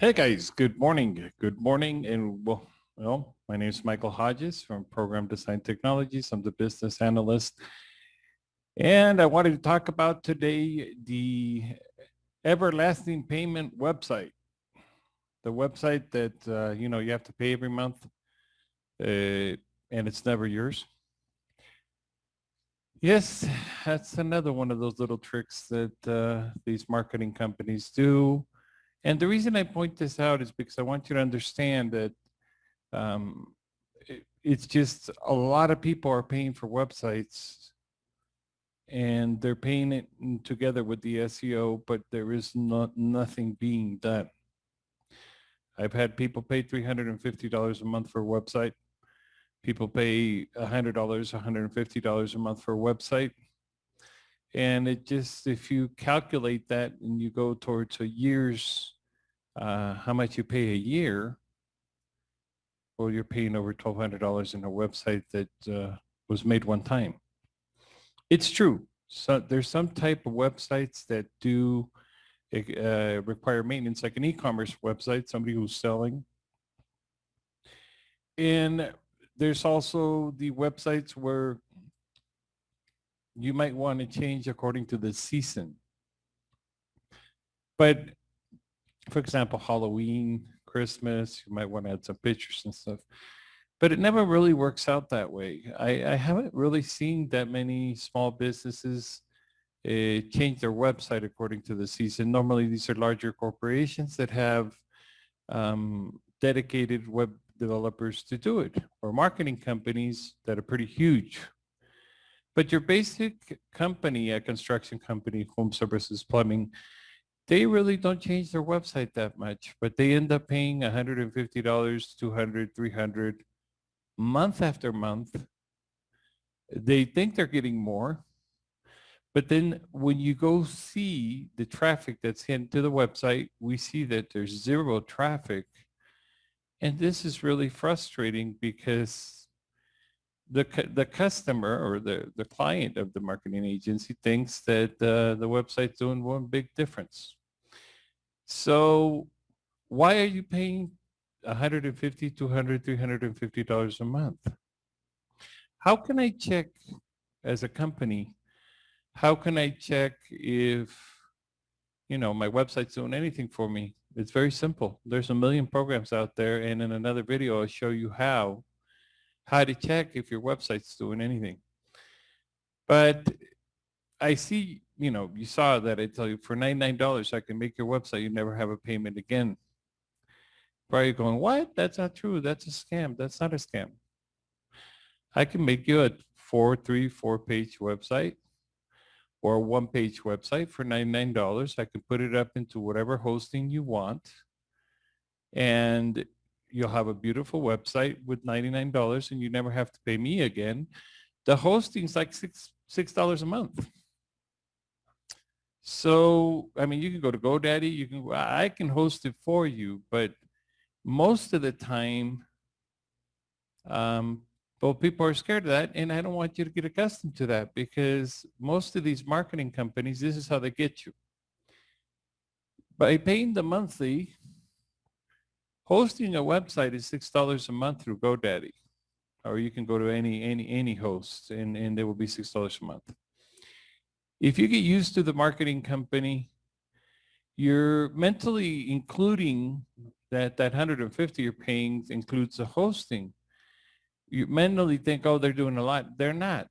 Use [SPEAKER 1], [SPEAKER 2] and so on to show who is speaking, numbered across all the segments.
[SPEAKER 1] Hey guys, good morning. Good morning. And my name is Michael Hodges from Program Design Technologies. I'm the business analyst. And I wanted to talk about today the everlasting payment website, the website that, you have to pay every month and it's never yours. Yes, that's another one of those little tricks that these marketing companies do. And the reason I point this out is because I want you to understand that it's just a lot of people are paying for websites and they're paying it together with the SEO, but there is nothing being done. I've had people pay $350 a month for a website. People pay $100, $150 a month for a website. And it just, if you calculate that and you go towards a year's, how much you pay a year, well, you're paying over $1,200 in a website that was made one time. It's true. So there's some type of websites that do require maintenance, like an e-commerce website, somebody who's selling. And there's also the websites where you might want to change according to the season. But for example, Halloween, Christmas, you might want to add some pictures and stuff. But it never really works out that way. I haven't really seen that many small businesses change their website according to the season. Normally, these are larger corporations that have dedicated web developers to do it, or marketing companies that are pretty huge. But your basic company, a construction company, home services, plumbing, they really don't change their website that much, but they end up paying $150, $200, $300 month after month. They think they're getting more, but then when you go see the traffic that's sent to the website, we see that there's zero traffic. And this is really frustrating because the customer or the client of the marketing agency thinks that the website's doing one big difference. So why are you paying $150, $200, $350 a month? How can I check as a company? How can I check if, my website's doing anything for me? It's very simple. There's a million programs out there. And in another video, I'll show you how to check if your website's doing anything. But I see, you saw that I tell you for $99, I can make your website. You never have a payment again. Probably going, what? That's not true. That's a scam. That's not a scam. I can make you a 4-page website or a one-page website for $99. I can put it up into whatever hosting you want. And you'll have a beautiful website with $99 and you never have to pay me again. The hosting's like $6 a month. So, I mean, you can go to GoDaddy, I can host it for you, but most of the time, people are scared of that, and I don't want you to get accustomed to that because most of these marketing companies, this is how they get you. By paying the monthly, hosting a website is $6 a month through GoDaddy, or you can go to any host, and they will be $6 a month. If you get used to the marketing company, you're mentally including that 150 you're paying includes the hosting. You mentally think, oh, they're doing a lot. They're not.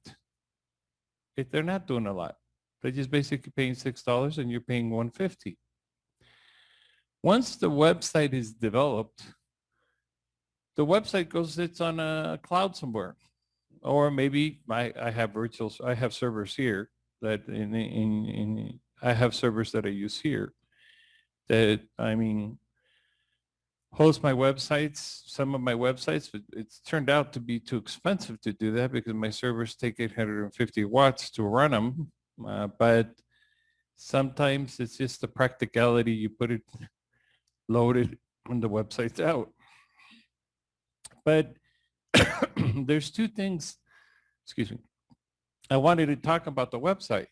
[SPEAKER 1] They're not doing a lot. They're just basically paying $6 and you're paying $150. Once the website is developed, the website sits on a cloud somewhere. Or maybe I have servers here that I have servers that I use here that, host my websites, some of my websites, but it's turned out to be too expensive to do that because my servers take 850 watts to run them. But sometimes it's just the practicality. You put it loaded when the website's out. But there's two things, excuse me, I wanted to talk about the website.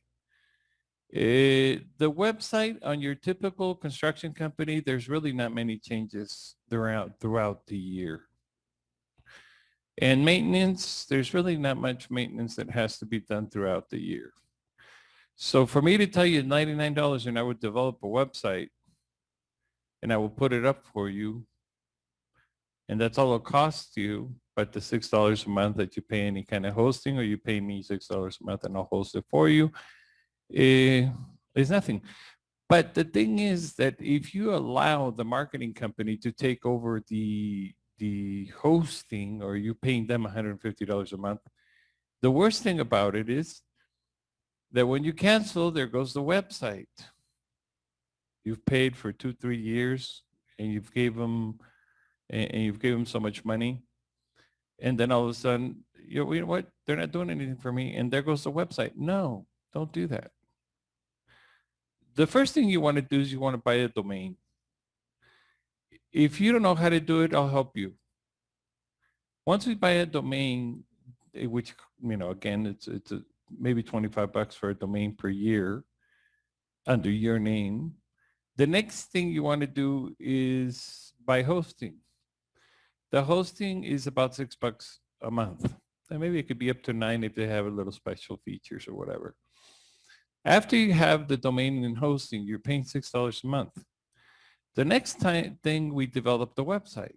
[SPEAKER 1] The website on your typical construction company, there's really not many changes throughout the year. And maintenance, there's really not much maintenance that has to be done throughout the year. So for me to tell you $99 and I would develop a website and I will put it up for you, and that's all it'll cost you, but the $6 a month that you pay any kind of hosting, or you pay me $6 a month and I'll host it for you, is nothing. But the thing is that if you allow the marketing company to take over the hosting, or you paying them $150 a month, the worst thing about it is that when you cancel, there goes the website. You've paid for 2-3 years, and you've gave them so much money, and then all of a sudden, you know what? They're not doing anything for me, and there goes the website. No, don't do that. The first thing you want to do is you want to buy a domain. If you don't know how to do it, I'll help you. Once we buy a domain, which, again, it's maybe $25 for a domain per year under your name. The next thing you want to do is buy hosting. The hosting is about $6 a month. And maybe it could be up to $9 if they have a little special features or whatever. After you have the domain and hosting, you're paying $6 a month. The next thing, we develop the website.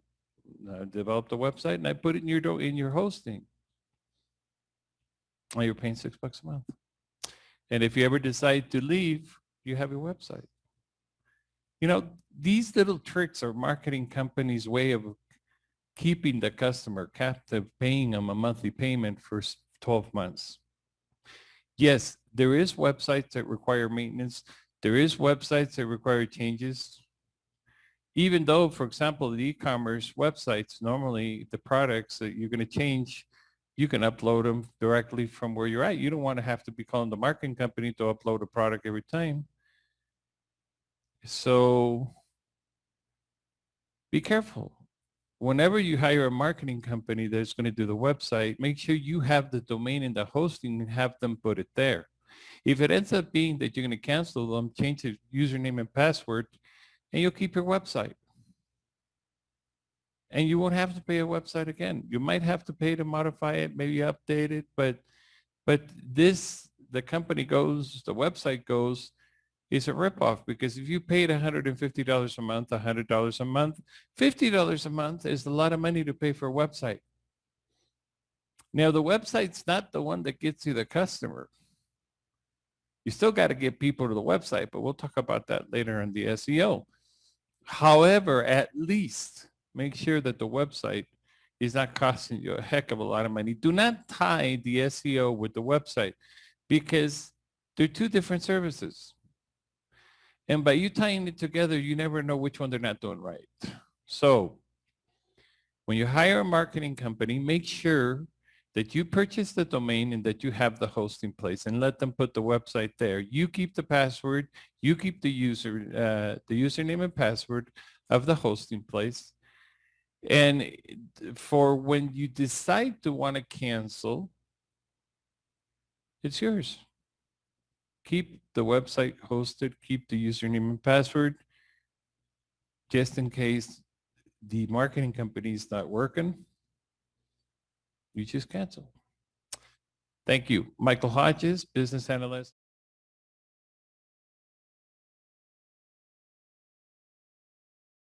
[SPEAKER 1] I developed a website and I put it in your hosting. And you're paying $6 a month. And if you ever decide to leave, you have your website. These little tricks are marketing companies' way of keeping the customer captive, paying them a monthly payment for 12 months. Yes, there is websites that require maintenance. There is websites that require changes. Even though, for example, the e-commerce websites, normally the products that you're going to change, you can upload them directly from where you're at. You don't want to have to be calling the marketing company to upload a product every time. So be careful. Whenever you hire a marketing company that's going to do the website, make sure you have the domain and the hosting and have them put it there. If it ends up being that you're going to cancel them, change the username and password, and you'll keep your website. And you won't have to pay a website again. You might have to pay to modify it, maybe update it, but the company goes, the website goes, is a ripoff, because if you paid $150 a month, $100 a month, $50 a month is a lot of money to pay for a website. Now, the website's not the one that gets you the customer. You still got to get people to the website, but we'll talk about that later in the SEO. However, at least make sure that the website is not costing you a heck of a lot of money. Do not tie the SEO with the website, because they're two different services. And by you tying it together, you never know which one they're not doing right. So when you hire a marketing company, make sure that you purchase the domain and that you have the hosting place, and let them put the website there. You keep the password, you keep the username and password of the hosting place. And for when you decide to want to cancel, it's yours. Keep the website hosted, keep the username and password, just in case the marketing company is not working. You just cancel. Thank you. Michael Hodges, business analyst.